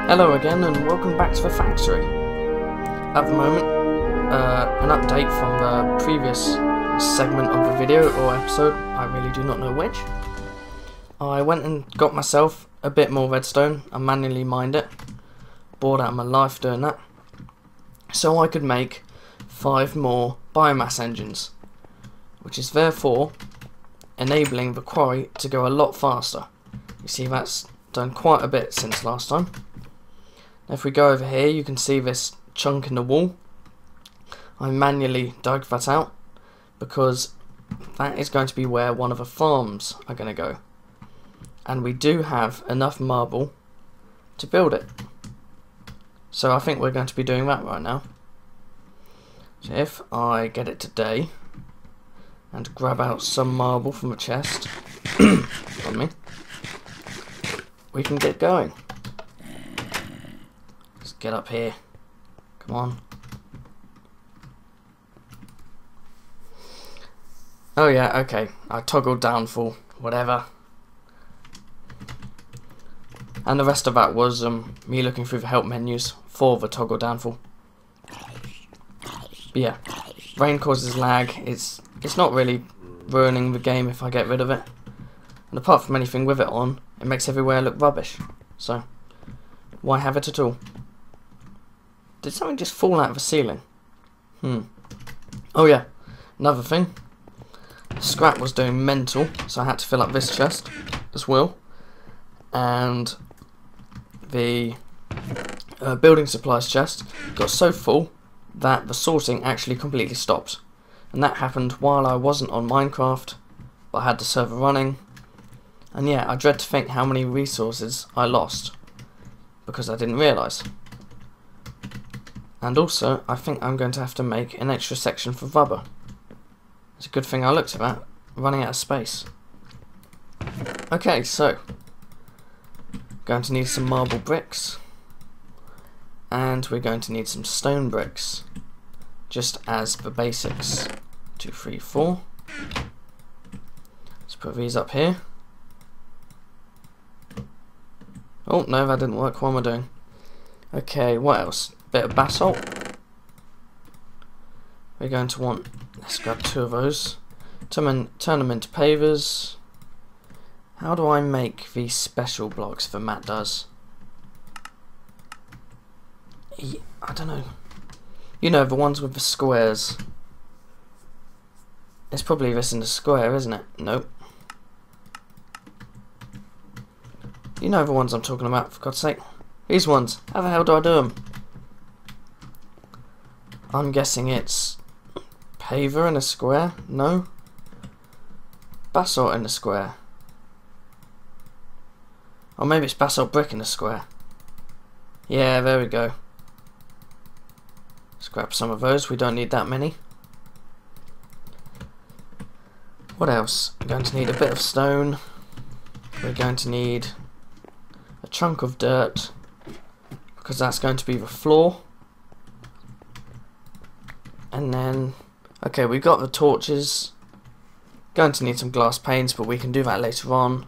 Hello again and welcome back to the factory. At the moment, an update from the previous segment of the video or episode, I really do not know which. I went and got myself a bit more redstone and manually mined it. Bored out of my life doing that. So I could make 5 more biomass engines, which is therefore enabling the quarry to go a lot faster. You see that's done quite a bit since last time. If we go over here, you can see this chunk in the wall. I manually dug that out because that is going to be where one of the farms are going to go. And we do have enough marble to build it. So I think we're going to be doing that right now. So if I get it today and grab out some marble from the chest, pardon me, we can get going. Let's get up here. Come on. Oh yeah, okay. I toggled down for whatever. And the rest of that was me looking through the help menus for the toggle down for. But yeah, rain causes lag. It's not really ruining the game if I get rid of it. And apart from anything with it on, it makes everywhere look rubbish. So, why have it at all? Did something just fall out of the ceiling? Oh yeah, another thing. Scrap was doing mental, so I had to fill up this chest as well. And the building supplies chest got so full that the sorting actually completely stopped. And that happened while I wasn't on Minecraft, but I had the server running. And yeah, I dread to think how many resources I lost because I didn't realise. And also, I think I'm going to have to make an extra section for rubber. It's a good thing I looked at that, running out of space. Okay, so going to need some marble bricks, and we're going to need some stone bricks, just as the basics. 2, 3, 4. Let's put these up here. Oh no, that didn't work. What am I doing? Okay, what else? Bit of basalt. We're going to want, let's grab 2 of those, turn them into pavers. How do I make these special blocks that Matt does? I don't know. You know, the ones with the squares. It's probably this in the square, isn't it? Nope. You know the ones I'm talking about, for God's sake. These ones. How the hell do I do them? I'm guessing it's paver in a square? No. Basalt in a square. Or maybe it's basalt brick in a square. Yeah, there we go. Let's grab some of those. We don't need that many. What else? We're going to need a bit of stone. We're going to need a chunk of dirt, because that's going to be the floor. And then, okay, we've got the torches. Going to need some glass panes, but we can do that later on.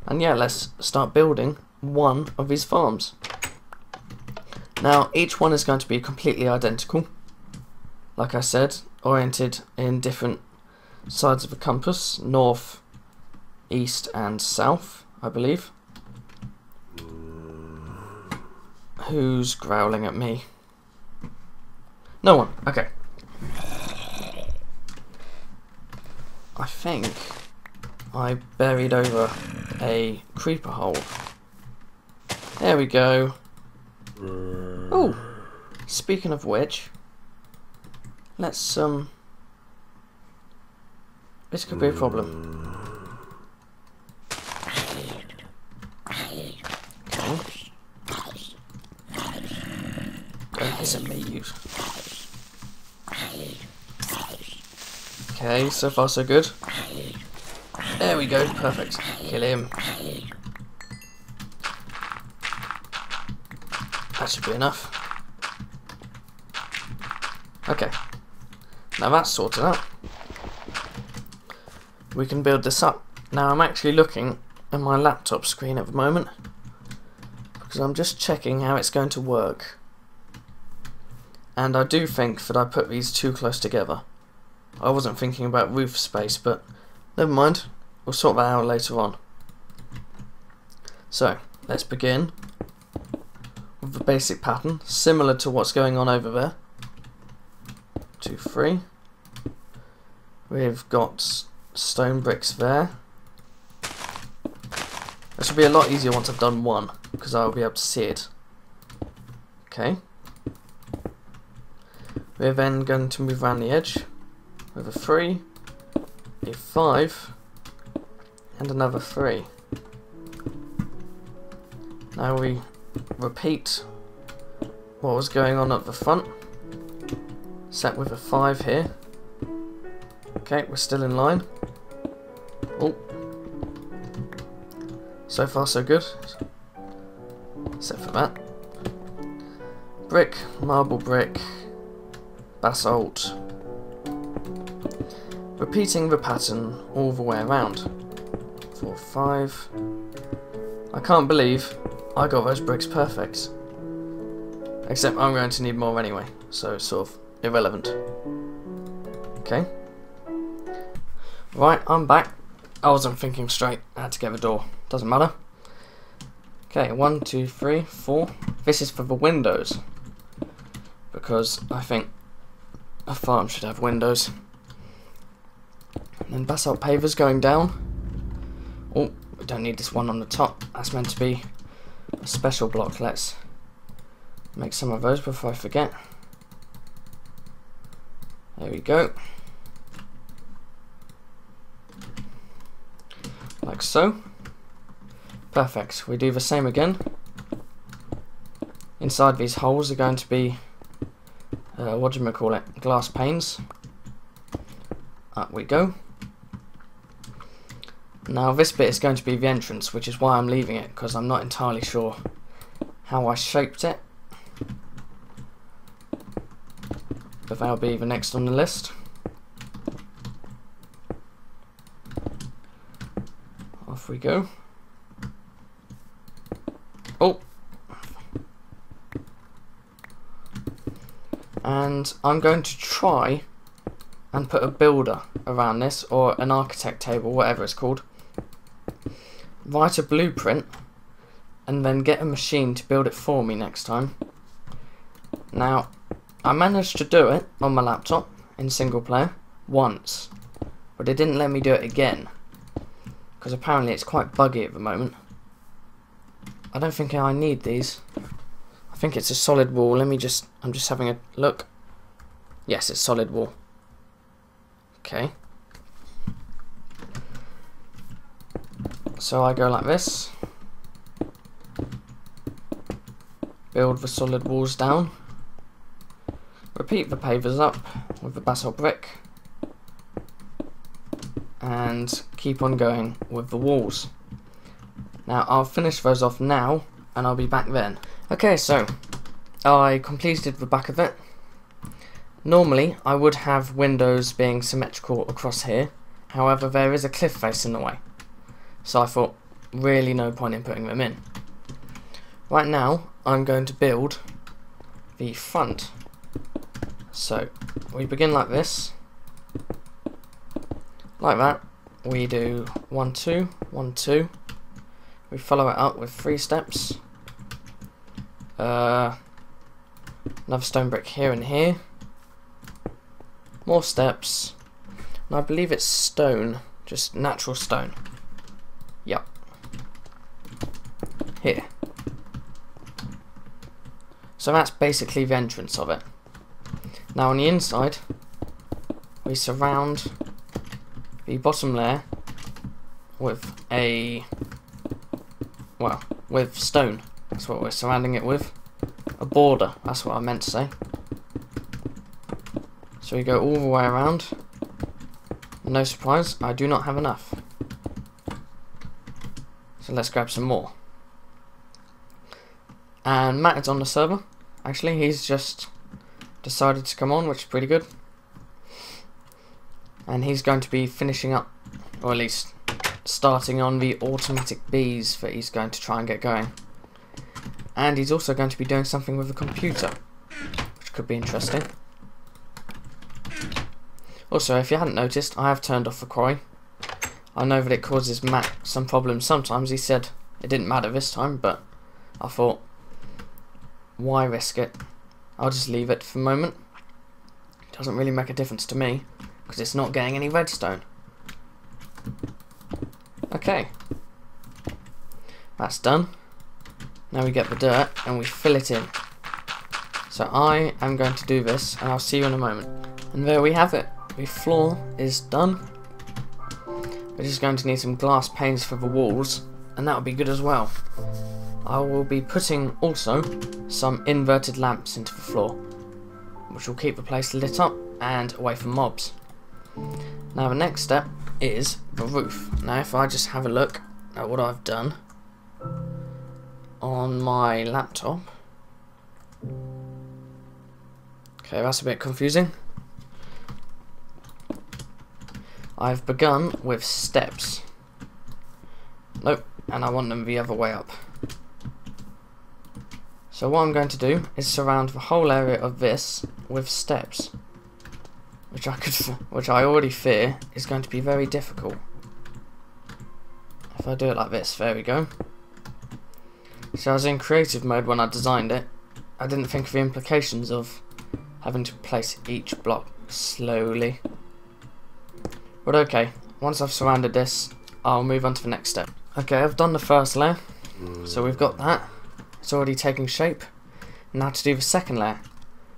And yeah, let's start building one of these farms. Now, each one is going to be completely identical. Like I said, oriented in different sides of the compass. North, east and south, I believe. Who's growling at me? No one. Okay. I think I buried over a creeper hole. There we go. Oh, speaking of which, let's this could be a problem. Okay. Don't hiss at me, you. Okay, so far so good. There we go, perfect. Kill him. That should be enough. Okay. Now that's sorted out. We can build this up. Now I'm actually looking at my laptop screen at the moment, because I'm just checking how it's going to work. And I do think that I put these too close together. I wasn't thinking about roof space, but never mind. We'll sort that out later on. So, let's begin with the basic pattern, similar to what's going on over there. 2, 3. We've got stone bricks there. This will be a lot easier once I've done one, because I'll be able to see it. Okay. We're then going to move around the edge with a 3, a 5, and another 3. Now we repeat what was going on at the front, set with a 5 here. Okay, we're still in line. Oh, so far so good, except for that. Brick, marble brick, basalt. Repeating the pattern all the way around. 4, 5. I can't believe I got those bricks perfect. Except I'm going to need more anyway, so it's sort of irrelevant. Okay. Right, I'm back. I wasn't thinking straight. I had to get the door. Doesn't matter. Okay, 1, 2, 3, 4. This is for the windows, because I think a farm should have windows. And then basalt pavers going down. Oh, we don't need this one on the top. That's meant to be a special block. Let's make some of those before I forget. There we go. Like so. Perfect. We do the same again. Inside these holes are going to be what do you call it? Glass panes. Up we go. Now this bit is going to be the entrance, which is why I'm leaving it, because I'm not entirely sure how I shaped it. But that'll be the next on the list. Off we go. Oh! And I'm going to try and put a builder around this, or an architect table, whatever it's called. Write a blueprint and then get a machine to build it for me next time. Now, I managed to do it on my laptop in single player once, but it didn't let me do it again, because apparently it's quite buggy at the moment. I don't think I need these. I think it's a solid wall. I'm just having a look. Yes, it's solid wall. Okay. So I go like this. Build the solid walls down. Repeat the pavers up with the basalt brick. And keep on going with the walls. Now I'll finish those off now, and I'll be back then. Okay, so I completed the back of it. Normally I would have windows being symmetrical across here, however there is a cliff face in the way, so I thought really no point in putting them in. Right now I'm going to build the front. So we begin like this, like that. We do 1, 2, 1, 2. We follow it up with 3 steps. Another stone brick here and here. More steps. And I believe it's stone, just natural stone. Yep. Here. So that's basically the entrance of it. Now on the inside, we surround the bottom layer with with stone. That's what we're surrounding it with. A border, that's what I meant to say. So we go all the way around. No surprise, I do not have enough. So let's grab some more. And Matt is on the server. Actually, he's just decided to come on, which is pretty good. And he's going to be finishing up, or at least starting on the automatic bees that he's going to try and get going. And he's also going to be doing something with a computer, which could be interesting. Also, if you hadn't noticed, I have turned off the quarry. I know that it causes Matt some problems sometimes. He said it didn't matter this time, but I thought, why risk it? I'll just leave it for the moment. It doesn't really make a difference to me, because it's not getting any redstone. Okay. That's done. Now we get the dirt and we fill it in. So I am going to do this, and I'll see you in a moment. And there we have it. The floor is done. We're just going to need some glass panes for the walls, and that will be good as well. I will be putting also some inverted lamps into the floor, which will keep the place lit up and away from mobs. Now the next step is the roof. Now if I just have a look at what I've done on my laptop. Okay, that's a bit confusing. I've begun with steps. Nope, and I want them the other way up. So what I'm going to do is surround the whole area of this with steps, which I already fear is going to be very difficult. If I do it like this, there we go. So I was in creative mode when I designed it. I didn't think of the implications of having to place each block slowly. But okay, once I've surrounded this, I'll move on to the next step. Okay, I've done the first layer, so we've got that. It's already taking shape. Now to do the second layer.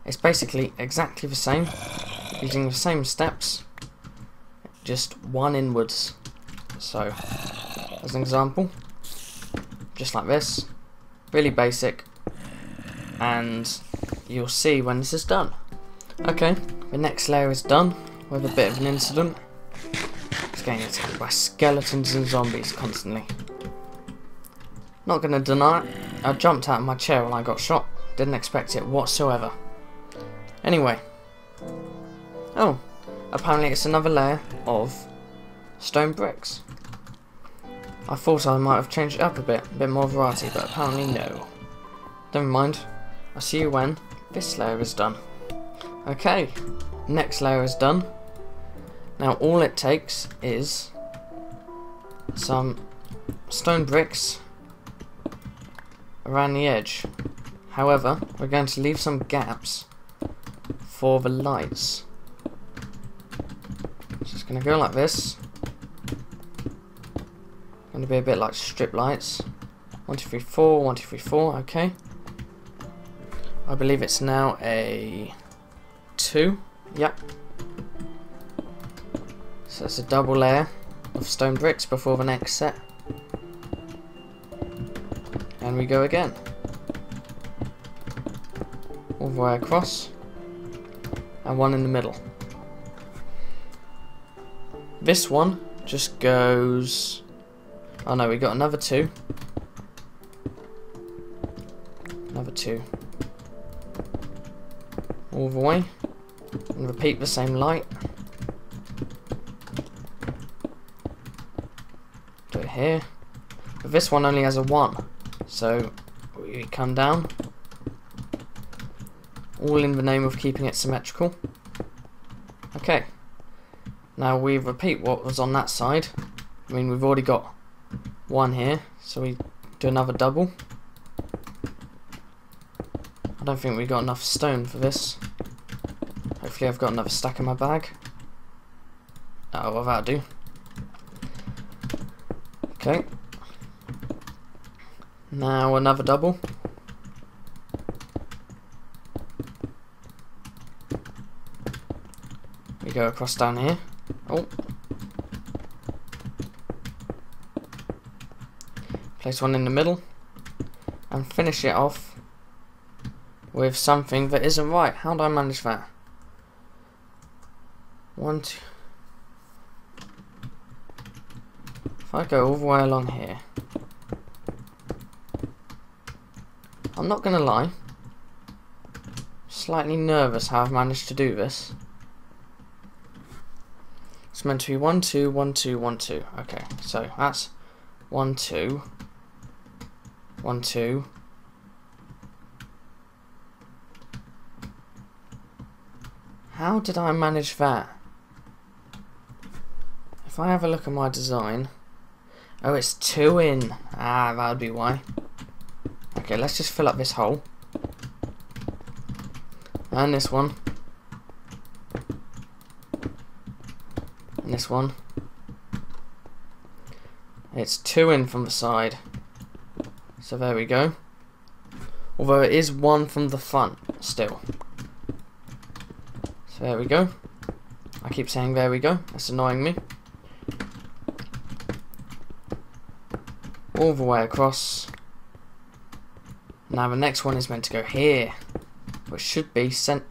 It's basically exactly the same, using the same steps, just one inwards. So, as an example, just like this, really basic, and you'll see when this is done. Okay, the next layer is done with a bit of an incident. It's getting attacked by skeletons and zombies constantly. Not gonna deny it, I jumped out of my chair when I got shot. Didn't expect it whatsoever. Anyway. Oh, apparently it's another layer of stone bricks. I thought I might have changed it up a bit more variety, but apparently no. Never mind, I'll see you when this layer is done. Okay, next layer is done. Now all it takes is some stone bricks around the edge. However, we're going to leave some gaps for the lights. So it's going to go like this. Going to be a bit like strip lights. 1, 2, 3, 4, 1, 2, 3, 4, okay. I believe it's now a 2, yep. So it's a double layer of stone bricks before the next set. And we go again. All the way across. And one in the middle. This one just goes... Oh no, we got another 2. Another 2. All the way. And repeat the same light. Do it here. But this one only has a 1. So we come down. All in the name of keeping it symmetrical. Okay. Now we repeat what was on that side. I mean, we've already got 1 here, so we do another double. I don't think we got enough stone for this. Hopefully I've got another stack in my bag. Oh, well, that'll do. Okay. Now another double. We go across down here. Oh. Place one in the middle. And finish it off with something that isn't right. How do I manage that? 1, 2. If I go all the way along here. I'm not gonna lie. Slightly nervous how I've managed to do this. It's meant to be 1, 2, 1, 2, 1, 2. Okay, so that's 1, 2, 1, 2, How did I manage that? If I have a look at my design... Oh, it's 2 in. Ah, that would be why. Okay, let's just fill up this hole. And this one. And this one. It's 2 in from the side. So there we go. Although it is 1 from the front still. So there we go. I keep saying there we go. That's annoying me. All the way across. Now the next one is meant to go here. Which should be sent.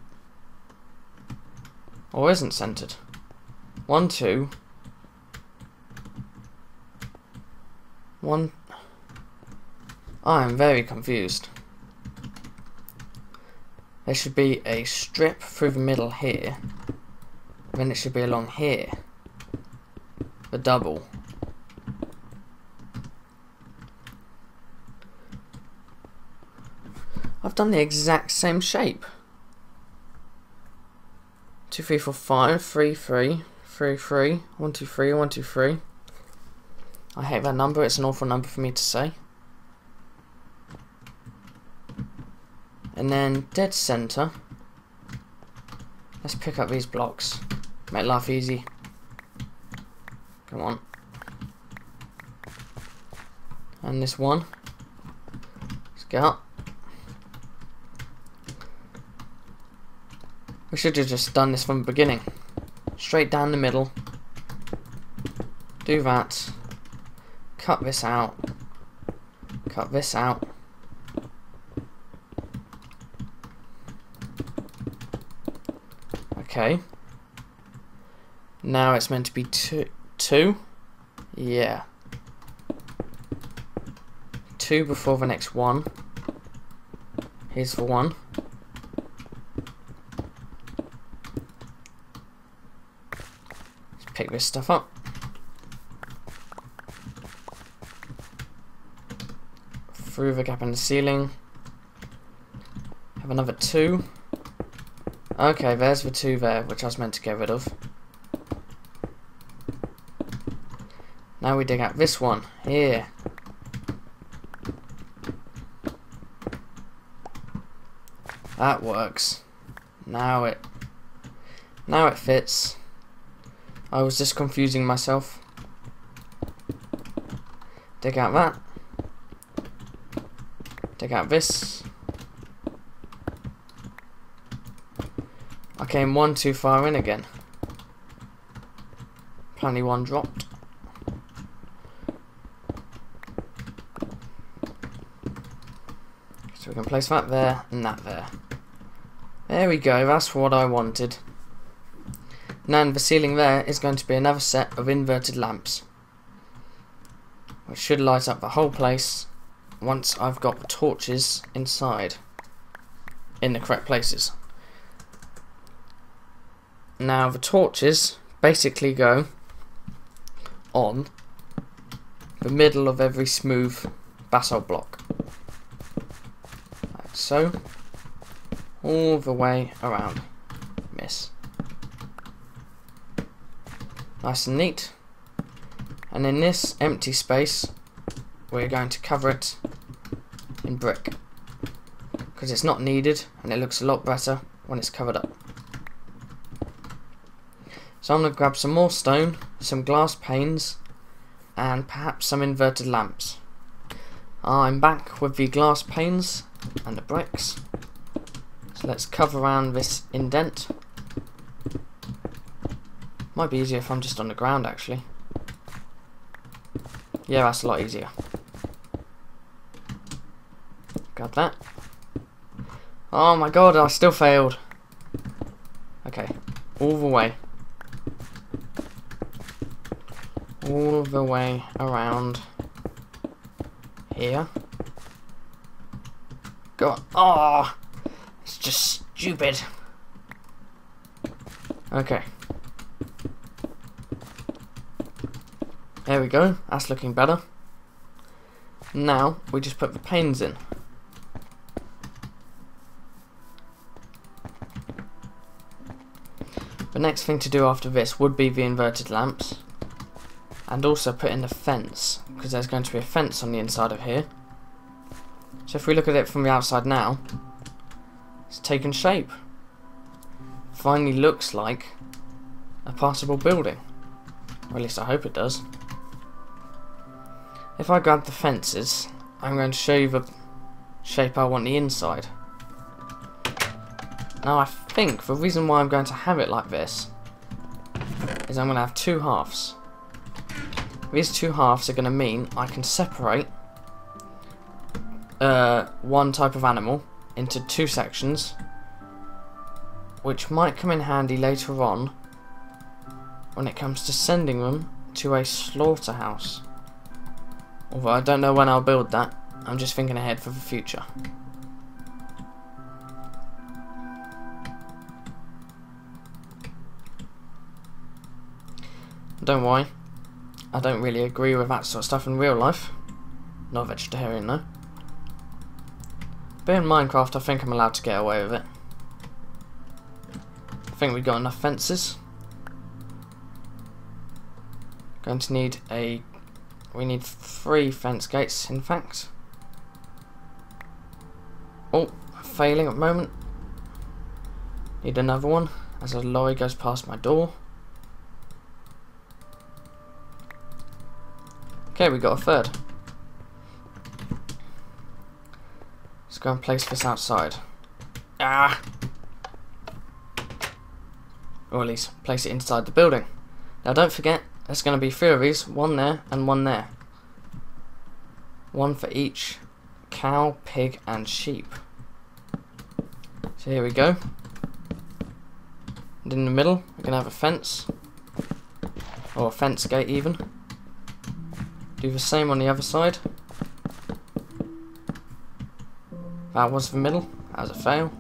Or isn't centered. 1, 2. 1. I am very confused. There should be a strip through the middle here. Then it should be along here. The double. I've done the exact same shape. 2, 3, 4, 5, 3, 3, 3, 3, 1, 2, 3, 1, 2, 3. I hate that number, it's an awful number for me to say. And then dead center. Let's pick up these blocks. Make life easy. Come on. And this one. Let's get up. We should have just done this from the beginning. Straight down the middle. Do that. Cut this out. Cut this out. Okay. Now it's meant to be two. Yeah. 2 before the next one. Here's the 1. Let's pick this stuff up. Through the gap in the ceiling. Have another 2. Okay, there's the 2 there, which I was meant to get rid of. Now we dig out this one, here. That works. Now it fits. I was just confusing myself. Dig out that. Dig out this. I came 1 too far in again. Apparently 1 dropped. So we can place that there and that there. There we go, that's what I wanted. Now in the ceiling there is going to be another set of inverted lamps, which should light up the whole place once I've got the torches inside in the correct places. Now the torches basically go on the middle of every smooth basalt block, like so, all the way around. Miss. Nice and neat. And in this empty space we're going to cover it in brick, because it's not needed and it looks a lot better when it's covered up. So I'm going to grab some more stone, some glass panes, and perhaps some inverted lamps. I'm back with the glass panes and the bricks. So let's cover around this indent. Might be easier if I'm just on the ground actually. Yeah, that's a lot easier. Got that. Oh my god, I still failed. Okay, all the way. All the way around here. Go on. Oh, it's just stupid. Okay. There we go. That's looking better. Now we just put the panes in. The next thing to do after this would be the inverted lamps. And also put in the fence, because there's going to be a fence on the inside of here. So if we look at it from the outside now, it's taken shape. Finally looks like a passable building. Or at least I hope it does. If I grab the fences, I'm going to show you the shape I want the inside. Now I think the reason why I'm going to have it like this is I'm going to have two halves. These two halves are going to mean I can separate one type of animal into two sections, which might come in handy later on when it comes to sending them to a slaughterhouse. Although I don't know when I'll build that, I'm just thinking ahead for the future. Don't worry, I don't really agree with that sort of stuff in real life. Not vegetarian though. But in Minecraft I think I'm allowed to get away with it. I think we've got enough fences. Going to need we need 3 fence gates in fact. Oh, failing at the moment. Need another one as a lorry goes past my door. Okay, we got a third. Let's go and place this outside. Ah! Or at least place it inside the building. Now don't forget, there's going to be 3 of these, one there and one there. One for each cow, pig and sheep. So here we go. And in the middle we're going to have a fence. Or a fence gate even. Do the same on the other side. That was the middle. That was a fail.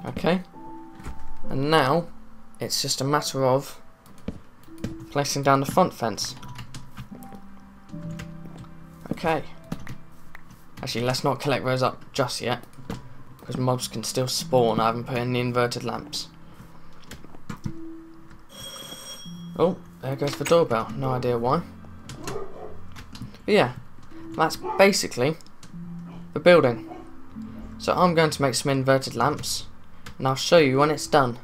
Okay. And now it's just a matter of placing down the front fence. Okay. Actually, let's not collect those up just yet, because mobs can still spawn. I haven't put in the inverted lamps. Oh, there goes the doorbell. No idea why. But yeah, that's basically the building. So I'm going to make some inverted lamps, and I'll show you when it's done.